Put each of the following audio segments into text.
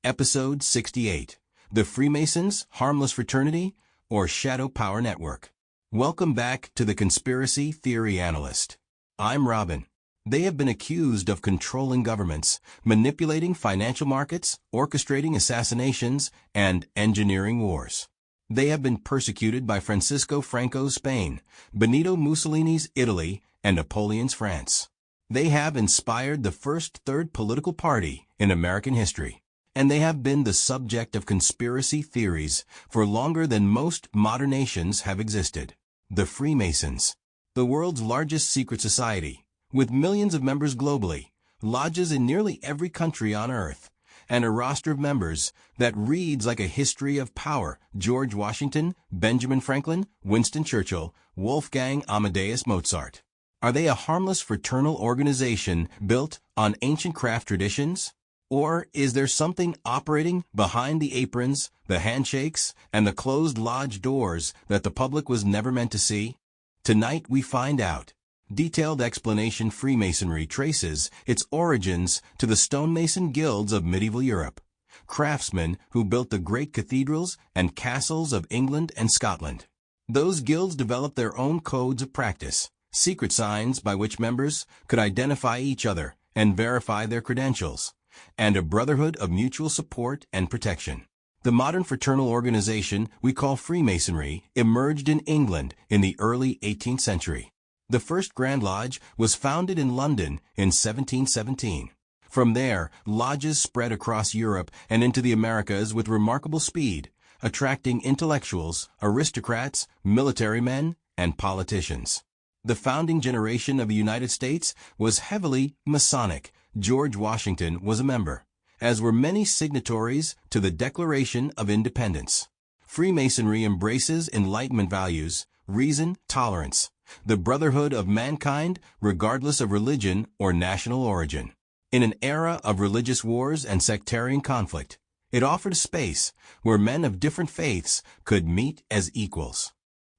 Episode 68, The Freemasons, Harmless Fraternity, or Shadow Power Network. Welcome back to the Conspiracy Theory Analyst. I'm Robin. They have been accused of controlling governments, manipulating financial markets, orchestrating assassinations, and engineering wars. They have been persecuted by Francisco Franco's Spain, Benito Mussolini's Italy, and Napoleon's France. They have inspired the first third political party in American history, and they have been the subject of conspiracy theories for longer than most modern nations have existed. The Freemasons, the world's largest secret society, with millions of members globally, lodges in nearly every country on Earth, and a roster of members that reads like a history of power: George Washington, Benjamin Franklin, Winston Churchill, Wolfgang Amadeus Mozart. Are they a harmless fraternal organization built on ancient craft traditions? Or is there something operating behind the aprons, the handshakes, and the closed lodge doors that the public was never meant to see? Tonight we find out. Detailed explanation. Freemasonry traces its origins to the stonemason guilds of medieval Europe, craftsmen who built the great cathedrals and castles of England and Scotland. Those guilds developed their own codes of practice, secret signs by which members could identify each other and verify their credentials, and a brotherhood of mutual support and protection. The modern fraternal organization we call Freemasonry emerged in England in the early 18th century. The first Grand Lodge was founded in London in 1717. From there, lodges spread across Europe and into the Americas with remarkable speed, attracting intellectuals, aristocrats, military men, and politicians. The founding generation of the United States was heavily Masonic. George Washington was a member, as were many signatories to the Declaration of Independence. Freemasonry embraces Enlightenment values, reason, tolerance, the brotherhood of mankind regardless of religion or national origin. In an era of religious wars and sectarian conflict, it offered a space where men of different faiths could meet as equals.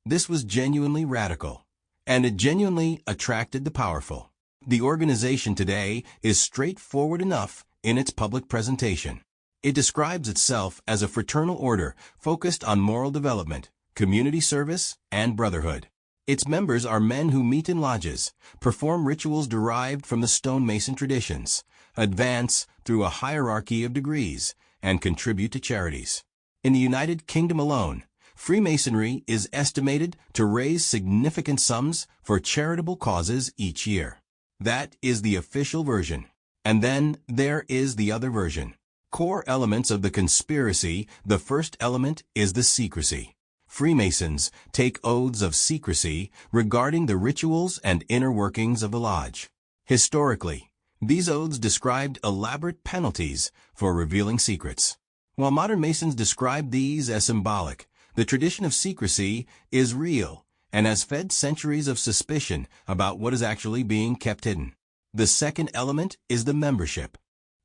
This was genuinely radical, and it genuinely attracted the powerful. The organization today is straightforward enough in its public presentation. It describes itself as a fraternal order focused on moral development, community service, and brotherhood. Its members are men who meet in lodges, perform rituals derived from the stonemason traditions, advance through a hierarchy of degrees, and contribute to charities. In the United Kingdom alone, Freemasonry is estimated to raise significant sums for charitable causes each year. That is the official version. And then there is the other version. Core elements of the conspiracy. The first element is the secrecy. Freemasons take oaths of secrecy regarding the rituals and inner workings of the lodge. Historically, these oaths described elaborate penalties for revealing secrets. While modern Masons describe these as symbolic, the tradition of secrecy is real and has fed centuries of suspicion about what is actually being kept hidden. The second element is the membership.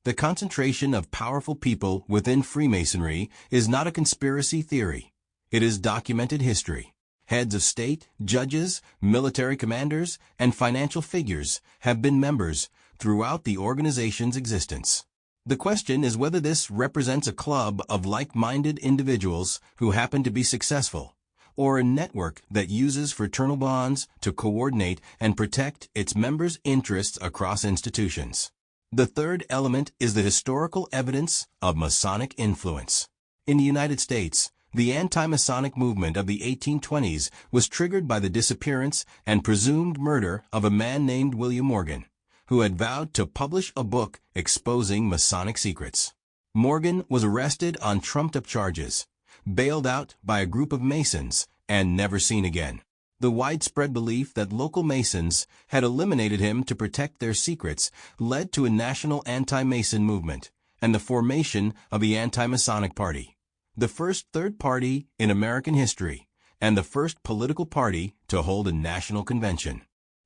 The concentration of powerful people within Freemasonry is not a conspiracy theory. It is documented history. Heads of state, judges, military commanders, and financial figures have been members throughout the organization's existence. The question is whether this represents a club of like-minded individuals who happen to be successful, or a network that uses fraternal bonds to coordinate and protect its members' interests across institutions. The third element is the historical evidence of Masonic influence. In the United States, the anti-Masonic movement of the 1820s was triggered by the disappearance and presumed murder of a man named William Morgan, who had vowed to publish a book exposing Masonic secrets. Morgan was arrested on trumped-up charges, bailed out by a group of Masons, and never seen again. The widespread belief that local Masons had eliminated him to protect their secrets led to a national anti-Mason movement and the formation of the Anti-Masonic Party, the first third party in American history, and the first political party to hold a national convention.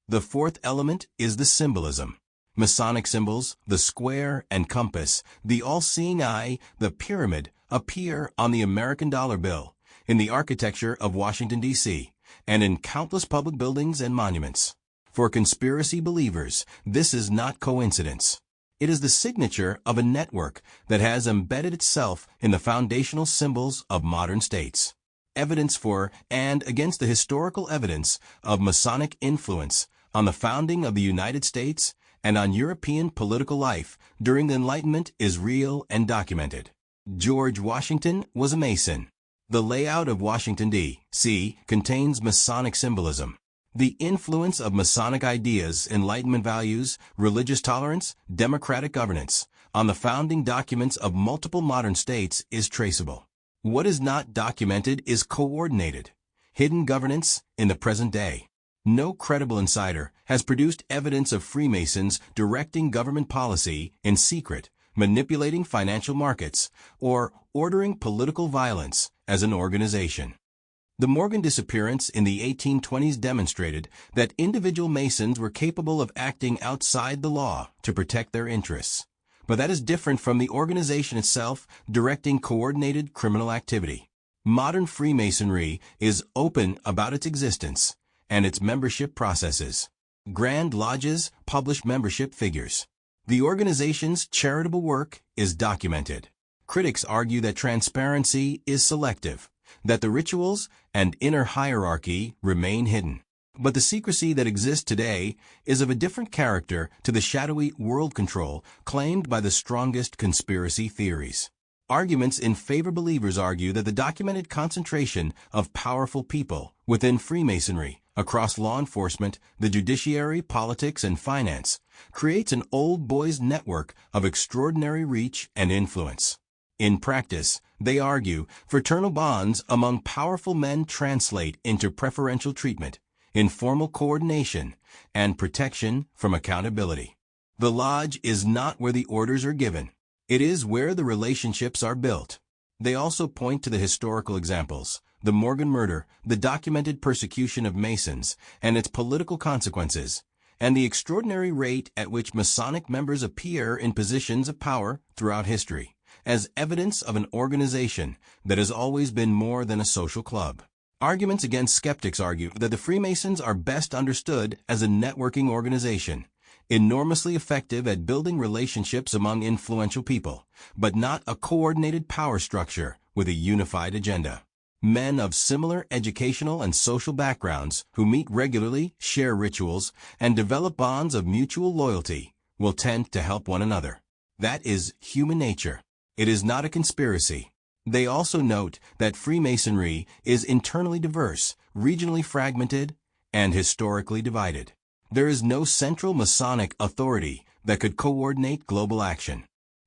The fourth element is the symbolism. Masonic symbols, the square and compass, the all-seeing eye, the pyramid, appear on the American dollar bill, in the architecture of Washington, D.C., and in countless public buildings and monuments. For conspiracy believers, this is not coincidence. It is the signature of a network that has embedded itself in the foundational symbols of modern states. Evidence for and against the historical evidence of Masonic influence on the founding of the United States and on European political life during the Enlightenment is real and documented. George Washington was a Mason. The layout of Washington, D.C. contains Masonic symbolism. The influence of Masonic ideas, Enlightenment values, religious tolerance, democratic governance on the founding documents of multiple modern states is traceable. What is not documented is coordinated, hidden governance in the present day. No credible insider has produced evidence of Freemasons directing government policy in secret, manipulating financial markets, or ordering political violence as an organization. The Morgan disappearance in the 1820s demonstrated that individual Masons were capable of acting outside the law to protect their interests. But that is different from the organization itself directing coordinated criminal activity. Modern Freemasonry is open about its existence and its membership processes. Grand Lodges publish membership figures. The organization's charitable work is documented. Critics argue that transparency is selective, that the rituals and inner hierarchy remain hidden. But the secrecy that exists today is of a different character to the shadowy world control claimed by the strongest conspiracy theories. Arguments in favor believers argue that the documented concentration of powerful people within Freemasonry, across law enforcement, the judiciary, politics, and finance, creates an old boys network of extraordinary reach and influence. In practice, they argue, fraternal bonds among powerful men translate into preferential treatment, informal coordination, and protection from accountability. The lodge is not where the orders are given. It is where the relationships are built. They also point to the historical examples, the Morgan murder, the documented persecution of Masons, and its political consequences, and the extraordinary rate at which Masonic members appear in positions of power throughout history, as evidence of an organization that has always been more than a social club. Arguments against skeptics argue that the Freemasons are best understood as a networking organization, enormously effective at building relationships among influential people, but not a coordinated power structure with a unified agenda. Men of similar educational and social backgrounds who meet regularly, share rituals, and develop bonds of mutual loyalty will tend to help one another. That is human nature. It is not a conspiracy. They also note that Freemasonry is internally diverse, regionally fragmented, and historically divided. There is no central Masonic authority that could coordinate global action.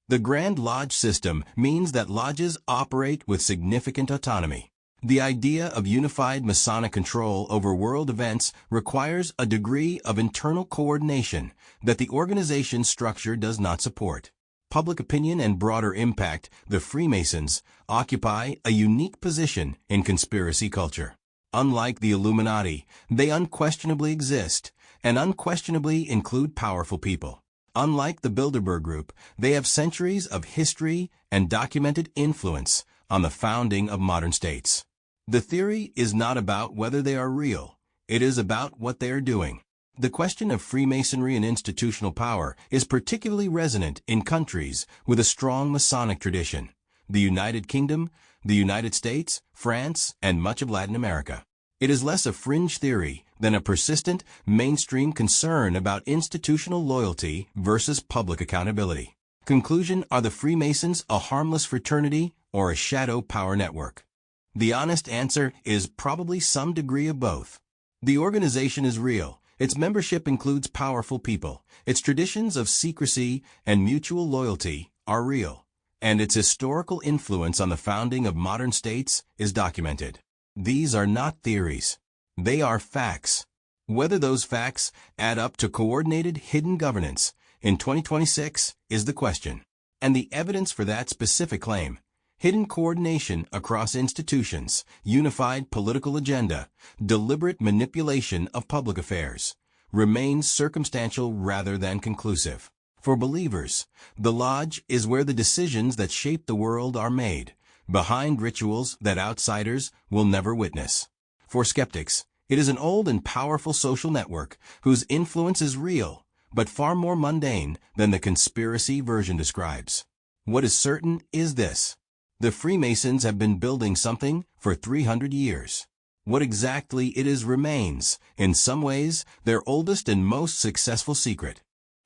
The Grand Lodge system means that lodges operate with significant autonomy. The idea of unified Masonic control over world events requires a degree of internal coordination that the organization's structure does not support. Public opinion and broader impact, the Freemasons occupy a unique position in conspiracy culture. Unlike the Illuminati, they unquestionably exist and unquestionably include powerful people. Unlike the Bilderberg Group, they have centuries of history and documented influence on the founding of modern states. The theory is not about whether they are real. It is about what they are doing. The question of Freemasonry and institutional power is particularly resonant in countries with a strong Masonic tradition: the United Kingdom, the United States, France, and much of Latin America. It is less a fringe theory than a persistent, mainstream concern about institutional loyalty versus public accountability. Conclusion: are the Freemasons a harmless fraternity or a shadow power network? The honest answer is probably some degree of both. The organization is real. Its membership includes powerful people. Its traditions of secrecy and mutual loyalty are real. And its historical influence on the founding of modern states is documented. These are not theories. They are facts. Whether those facts add up to coordinated hidden governance in 2026 is the question. And the evidence for that specific claim: hidden coordination across institutions, unified political agenda, deliberate manipulation of public affairs, remains circumstantial rather than conclusive. For believers, the lodge is where the decisions that shape the world are made, behind rituals that outsiders will never witness. For skeptics, it is an old and powerful social network whose influence is real, but far more mundane than the conspiracy version describes. What is certain is this: the Freemasons have been building something for 300 years. What exactly it is remains, in some ways, their oldest and most successful secret.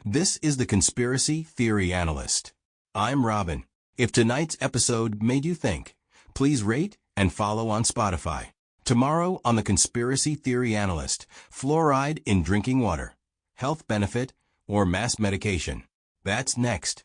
This is the Conspiracy Theory Analyst. I'm Robin. If tonight's episode made you think, please rate and follow on Spotify. Tomorrow on the Conspiracy Theory Analyst, fluoride in drinking water, health benefit, or mass medication. That's next.